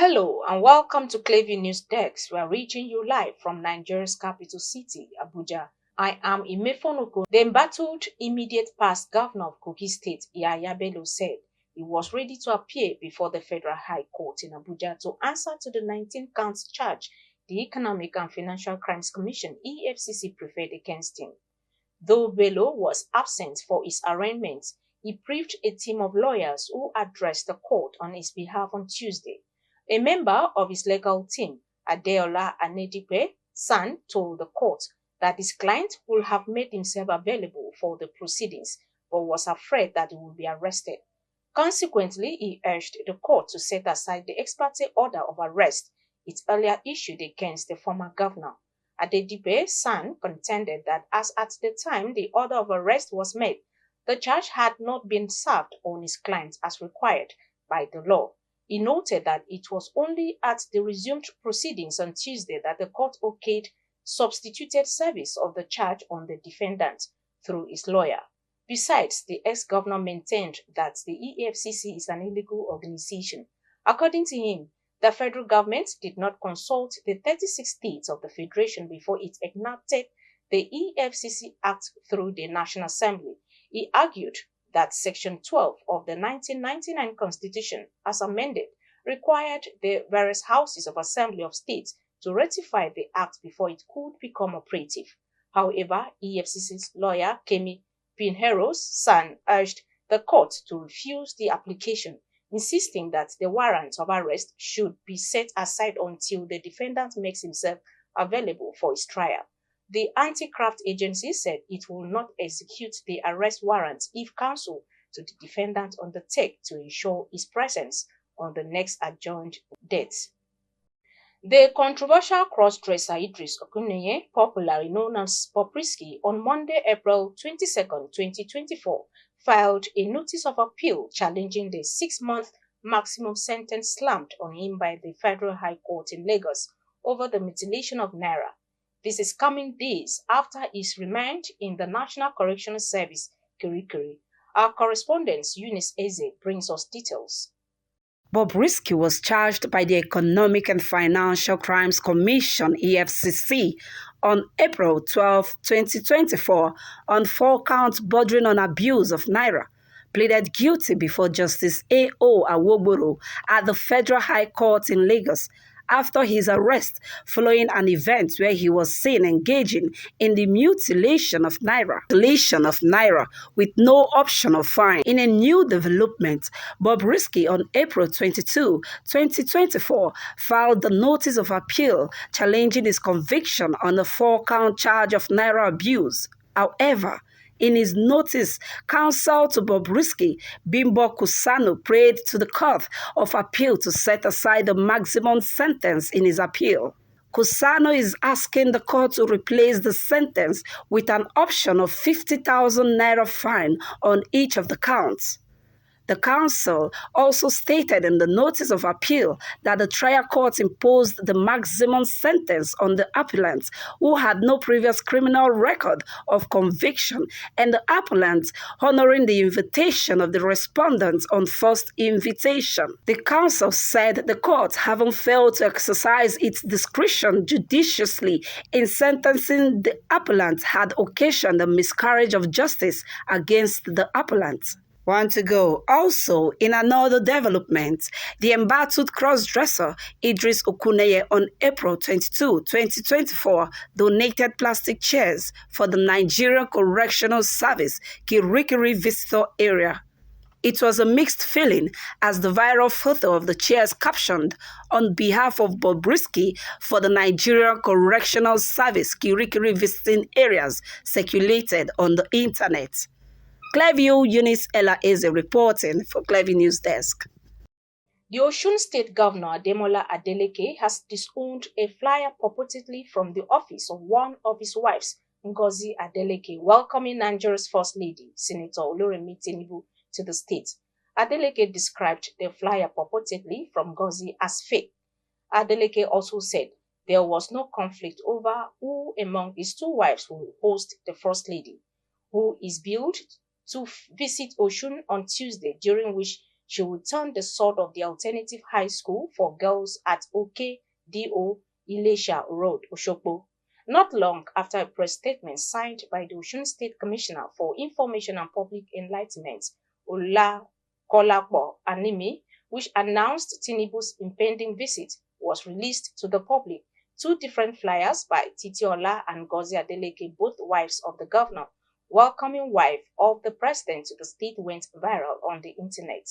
Hello and welcome to Clavy News Desk. We are reaching you live from Nigeria's capital city, Abuja. I am Imefonoko. The embattled immediate past governor of Kogi State, Yahaya Bello, said he was ready to appear before the Federal High Court in Abuja to answer to the 19 counts charge the Economic and Financial Crimes Commission, EFCC, preferred against him. Though Bello was absent for his arraignment, he briefed a team of lawyers who addressed the court on his behalf on Tuesday. A member of his legal team, Adeola Anedipe San, told the court that his client would have made himself available for the proceedings but was afraid that he would be arrested. Consequently, he urged the court to set aside the ex parte order of arrest it earlier issued against the former governor. Adedipe San contended that as at the time the order of arrest was made, the charge had not been served on his client as required by the law. He noted that it was only at the resumed proceedings on Tuesday that the court okayed substituted service of the charge on the defendant through his lawyer. Besides, the ex-governor maintained that the EFCC is an illegal organization. According to him, the federal government did not consult the 36 states of the federation before it enacted the EFCC Act through the National Assembly. He argued that Section 12 of the 1999 Constitution, as amended, required the various houses of assembly of states to ratify the act before it could become operative. However, EFCC's lawyer, Kemi Pinheiros San, urged the court to refuse the application, insisting that the warrant of arrest should be set aside until the defendant makes himself available for his trial. The anti-graft agency said it will not execute the arrest warrant if counsel to the defendant undertake to ensure his presence on the next adjourned date. The controversial cross-dresser Idris Okuneye, popularly known as Bobrisky, on Monday, April 22, 2024, filed a notice of appeal challenging the 6-month maximum sentence slammed on him by the Federal High Court in Lagos over the mutilation of Naira. This is coming days after his remand in the National Correctional Service, Kirikiri. Our correspondent, Eunice Eze, brings us details. Bobrisky was charged by the Economic and Financial Crimes Commission, EFCC, on April 12, 2024, on 4 counts bordering on abuse of Naira. Pleaded guilty before Justice A.O. Awogboro at the Federal High Court in Lagos after his arrest following an event where he was seen engaging in the mutilation of Naira with no option of fine. In a new development, Bobrisky on April 22, 2024, filed the notice of appeal challenging his conviction on the 4-count charge of Naira abuse. However, in his notice, counsel to Bobrisky, Bimbo Kusano, prayed to the Court of Appeal to set aside the maximum sentence in his appeal. Kusano is asking the court to replace the sentence with an option of 50,000 Naira fine on each of the counts. The counsel also stated in the notice of appeal that the trial court imposed the maximum sentence on the appellant, who had no previous criminal record of conviction, and the appellant honoring the invitation of the respondent on first invitation. The counsel said the court, having failed to exercise its discretion judiciously in sentencing the appellant, had occasioned a miscarriage of justice against the appellant. One to go. Also, in another development, the embattled cross-dresser Idris Okuneye on April 22, 2024, donated plastic chairs for the Nigerian Correctional Service, Kirikiri Visitor Area. It was a mixed feeling as the viral photo of the chairs captioned "On behalf of Bobrisky for the Nigerian Correctional Service, Kirikiri Visiting Areas" circulated on the internet. Clavio Eunice Ella Eze reporting for Clavio News Desk. The Osun State Governor Ademola Adeleke has disowned a flyer purportedly from the office of one of his wives, Ngozi Adeleke, welcoming Nigeria's First Lady, Senator Oloremi Tinubu, to the state. Adeleke described the flyer purportedly from Ngozi as fake. Adeleke also said there was no conflict over who among his 2 wives will host the First Lady, who is billed to visit Osun on Tuesday, during which she would turn the sword of the alternative high school for girls at Oke-Do Ilesha Road, Oshogbo. Not long after a press statement signed by the Osun State Commissioner for Information and Public Enlightenment, Olakolapo Animi, which announced Tinubu's impending visit, was released to the public. Two different flyers by Titiola and Ngozi Adeleke, both wives of the governor, welcoming wife of the president to the state, went viral on the internet.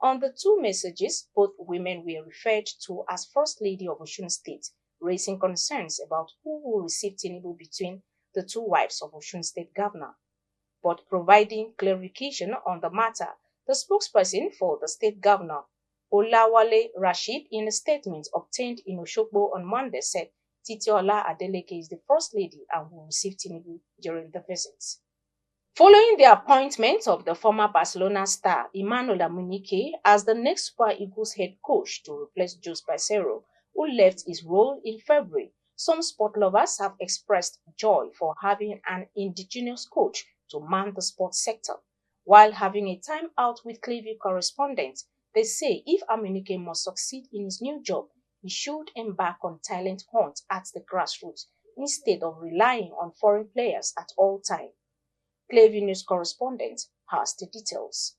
On the two messages, both women were referred to as First Lady of Osun State, raising concerns about who will receive Tinubu between the two wives of Osun State governor. But providing clarification on the matter, the spokesperson for the state governor, Olawale Rashid, in a statement obtained in Oshogbo on Monday, said Titiola Adeleke is the First Lady and will receive Tinubu during the visit. Following the appointment of the former Barcelona star Emmanuel Amunike as the next Super Eagles head coach to replace Jose Peseiro, who left his role in February, some sport lovers have expressed joy for having an indigenous coach to man the sports sector. While having a time out with Clearview correspondent, they say if Amunike must succeed in his new job, he should embark on talent hunt at the grassroots instead of relying on foreign players at all times. Clearview News correspondent has the details.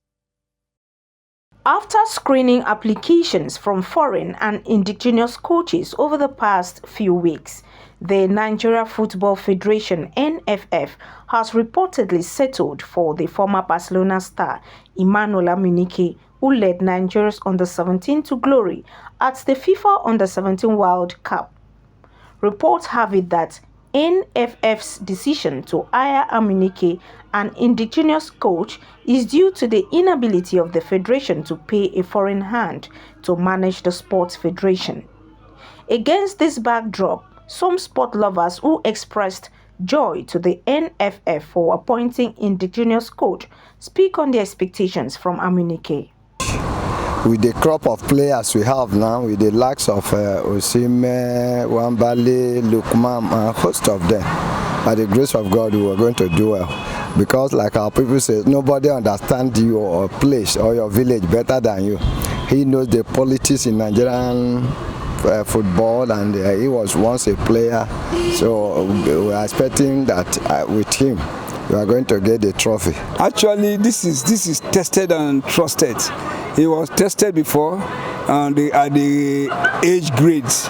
After screening applications from foreign and indigenous coaches over the past few weeks, the Nigeria Football Federation (NFF) has reportedly settled for the former Barcelona star Emmanuel Amunike, who led Nigeria's Under-17 to glory at the FIFA Under-17 World Cup. Reports have it that NFF's decision to hire Amunike, an indigenous coach, is due to the inability of the federation to pay a foreign hand to manage the sports federation. Against this backdrop, some sport lovers who expressed joy to the NFF for appointing indigenous coach speak on their expectations from Amunike. With the crop of players we have now, with the likes of Osimhen, Wambale, Lukman, and a host of them, by the grace of God, we are going to do well. Because like our people say, nobody understands your place or your village better than you. He knows the politics in Nigerian football, and he was once a player. So we are expecting that with him, we are going to get the trophy. Actually, this is tested and trusted. He was tested before at the age grades.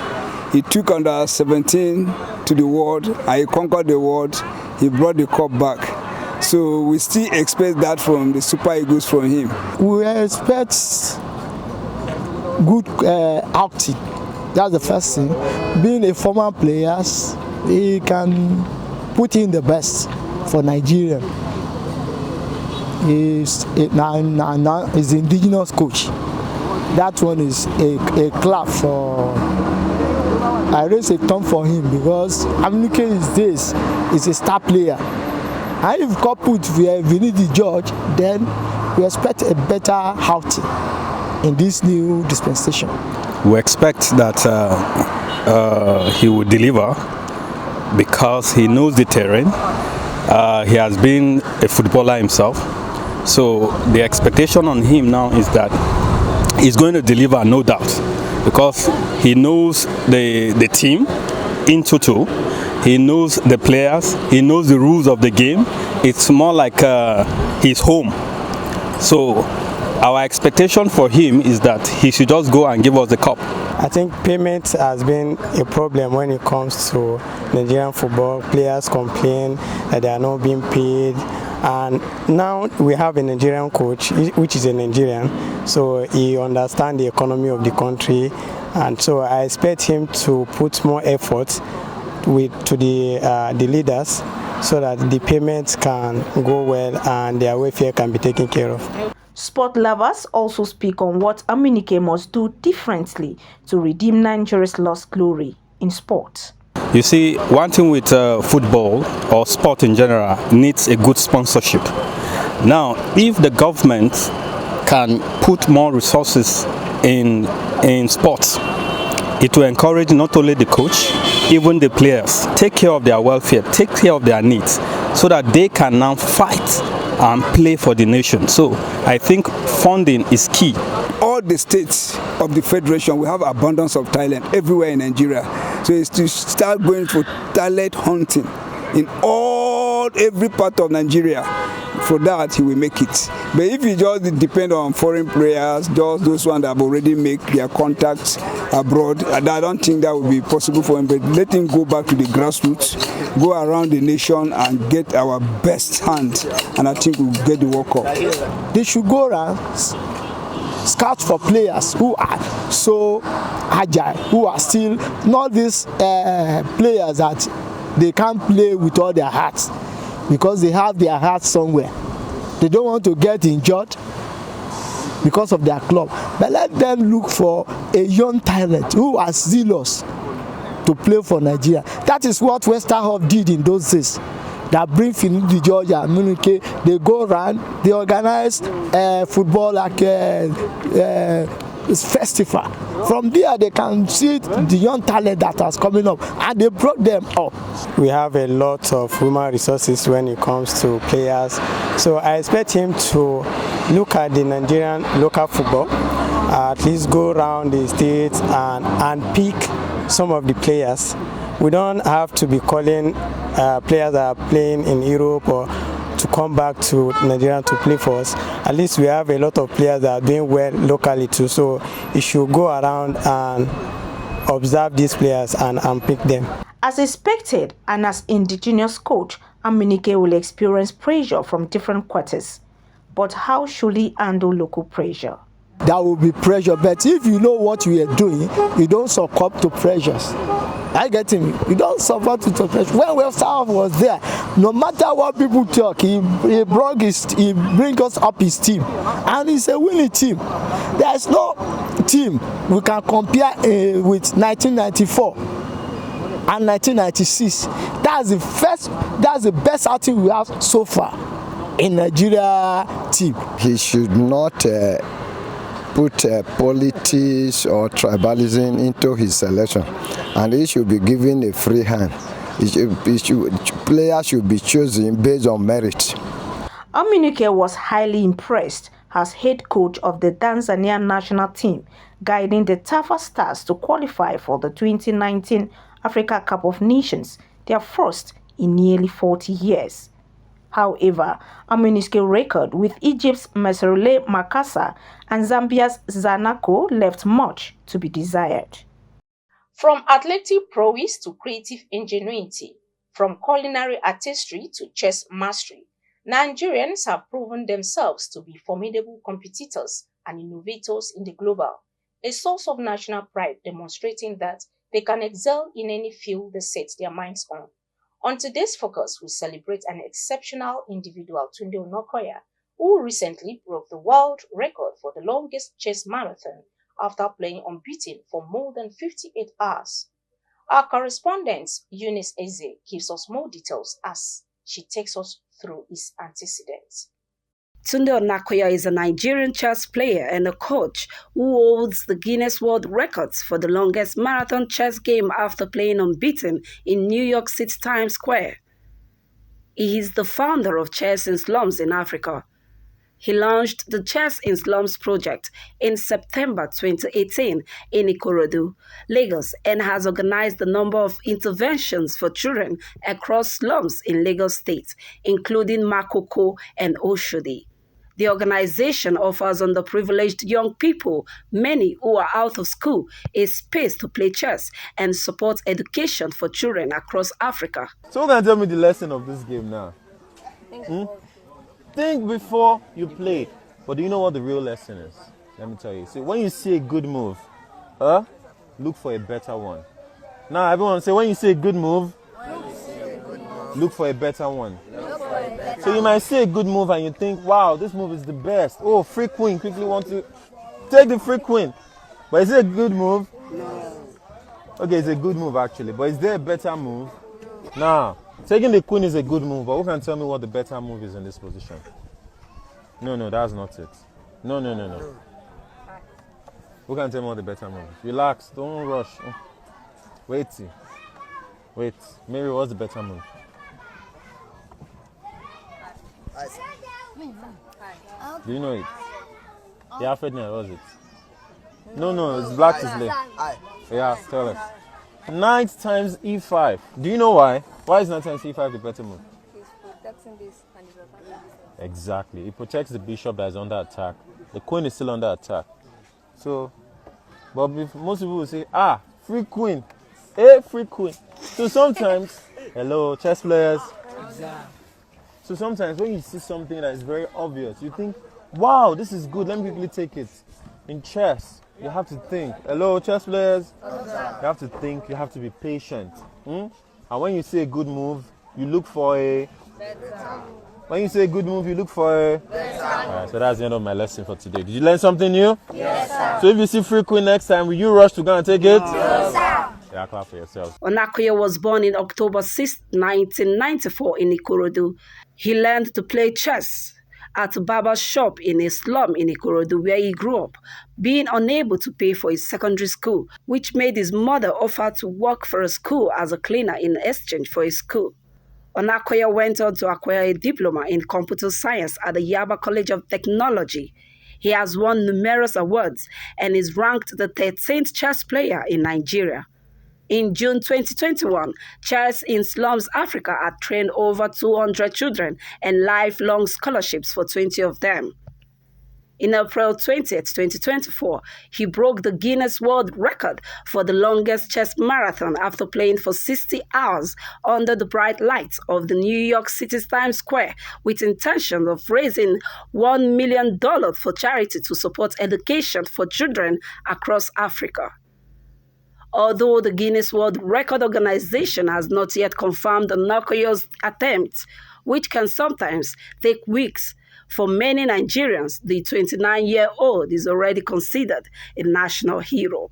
He took under 17 to the world, and he conquered the world. He brought the cup back. So we still expect that from the Super Eagles from him. We expect good outing. That's the first thing. Being a former player, he can put in the best for Nigeria. He's the indigenous coach. That one is a clap for. I raise a thumb for him because Amunike is a star player. And if coupled with Vinny George, then we expect a better outing in this new dispensation. We expect that he will deliver because he knows the terrain. He has been a footballer himself. So the expectation on him now is that he's going to deliver, no doubt, because he knows the team in total. He knows the players. He knows the rules of the game. It's more like his home. So our expectation for him is that he should just go and give us the cup. I think payment has been a problem when it comes to Nigerian football. Players complain that they are not being paid. And now we have a Nigerian coach, which is a Nigerian, so he understands the economy of the country. And so I expect him to put more effort to the leaders so that the payments can go well and their welfare can be taken care of. Sport lovers also speak on what Amunike must do differently to redeem Nigeria's lost glory in sport. You see, one thing with football or sport in general needs a good sponsorship. Now, if the government can put more resources in sports, it will encourage not only the coach, even the players, take care of their welfare, take care of their needs, so that they can now fight and play for the nation. So I think funding is key. All the states of the federation, we have abundance of talent everywhere in Nigeria. So it's to start going for talent hunting in every part of Nigeria. For that, he will make it. But if you just depend on foreign players, just those ones that have already made their contacts abroad, I don't think that would be possible for him. But let him go back to the grassroots, go around the nation and get our best hand, and I think we'll get the work up. They should go around, scout for players who are so agile, who are still not these players that they can't play with all their hearts, because they have their hearts somewhere. They don't want to get injured because of their club. But let them look for a young talent who are zealous to play for Nigeria. That is what Westerhoff did in those days. That bring Finidi George and Munike, they go around, they organize football like festival. From there they can see the young talent that has coming up, and they brought them up. We have a lot of human resources when it comes to players, so I expect him to look at the Nigerian local football, at least go around the states and pick some of the players. We don't have to be calling players that are playing in Europe or to come back to Nigeria to play for us. At least we have a lot of players that are doing well locally too, so he should go around and observe these players and pick them. As expected, and as indigenous coach, Amunike will experience pressure from different quarters. But how should he handle local pressure? There will be pressure, but if you know what you are doing, you don't succumb to pressures. I get him. You don't succumb to pressure. When Westerhoff was there, no matter what people talk, he brings us up his team, and it's a winning team. There is no team we can compare with 1994 and 1996. That's the best outing we have so far in Nigeria team. He should not put politics or tribalism into his selection, and he should be given a free hand. Players should be chosen based on merit. Amunike was highly impressed as head coach of the Tanzania national team, guiding the Taifa Stars to qualify for the 2019 Africa Cup of Nations, their first in nearly 40 years. However, Amunike's record with Egypt's Mesreley Makassar and Zambia's Zanaco left much to be desired. From athletic prowess to creative ingenuity, from culinary artistry to chess mastery, Nigerians have proven themselves to be formidable competitors and innovators in the global, a source of national pride demonstrating that they can excel in any field they set their minds on. On today's focus, we celebrate an exceptional individual, Tunde Onakoya, who recently broke the world record for the longest chess marathon after playing unbeaten for more than 58 hours. Our correspondent, Eunice Eze, gives us more details as she takes us through his antecedents. Tunde Onakoya is a Nigerian chess player and a coach who holds the Guinness World Records for the longest marathon chess game after playing unbeaten in New York City Times Square. He is the founder of Chess in Slums in Africa. He launched the Chess in Slums project in September 2018 in Ikorodu, Lagos, and has organized a number of interventions for children across slums in Lagos State, including Makoko and Oshodi. The organization offers underprivileged young people, many who are out of school, a space to play chess and support education for children across Africa. So who can tell me the lesson of this game now? Think before you play. But do you know what the real lesson is? Let me tell you. See, when you see a good move, look for a better one. Now everyone say, when you see a good move, look for a better one. So you might see a good move and you think, wow, this move is the best. Oh, free queen, quickly want to take the free queen. But is it a good move? No. Okay, it's a good move actually. But is there a better move? Nah. Taking the queen is a good move, but who can tell me what the better move is in this position? No, that's not it. No. Who can tell me what the better move is? Relax, don't rush. Wait. Mary, what's the better move? Do you know it? Yeah, Ferdinand, what was it? No, it's black to slave. Yeah, tell us. Knight times e5. Do you know why? Why is knight times e5 the better move? He's protecting this and he's attacking this. Exactly. It protects the bishop that is under attack. The queen is still under attack. So, but most people will say, free queen. Free queen. So sometimes, hello, chess players. So sometimes when you see something that is very obvious, you think, wow, this is good, let me quickly take it. In chess, you have to think. Hello, chess players. You have to think, you have to be patient. And when you see a good move, you look for a... When you say a good move, you look for a... Alright, so that's the end of my lesson for today. Did you learn something new? Yes, sir. So if you see free queen next time, will you rush to go and take it? Yes, sir. Yeah, clap for yourself. Onakoye was born in October 6, 1994 in Ikorodu. He learned to play chess at a barber's shop in a slum in Ikorodu where he grew up, being unable to pay for his secondary school, which made his mother offer to work for a school as a cleaner in exchange for his school. Onakoye went on to acquire a diploma in computer science at the Yaba College of Technology. He has won numerous awards and is ranked the 13th chess player in Nigeria. In June 2021, Chess in Slums Africa had trained over 200 children and lifelong scholarships for 20 of them. In April 20, 2024, he broke the Guinness World Record for the longest chess marathon after playing for 60 hours under the bright lights of the New York City's Times Square with intention of raising $1 million for charity to support education for children across Africa. Although the Guinness World Record Organization has not yet confirmed Onakoye's attempts, which can sometimes take weeks, for many Nigerians, the 29-year-old is already considered a national hero.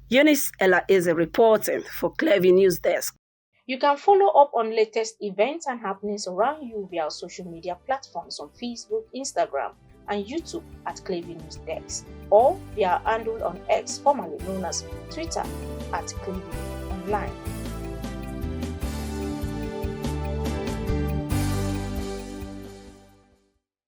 Eunice Ella-Eze reporting for Clearview News Desk. You can follow up on latest events and happenings around you via social media platforms on Facebook, Instagram, and YouTube at Clearview News Desk, or via our handle on X, formerly known as Twitter, at Clearview Online.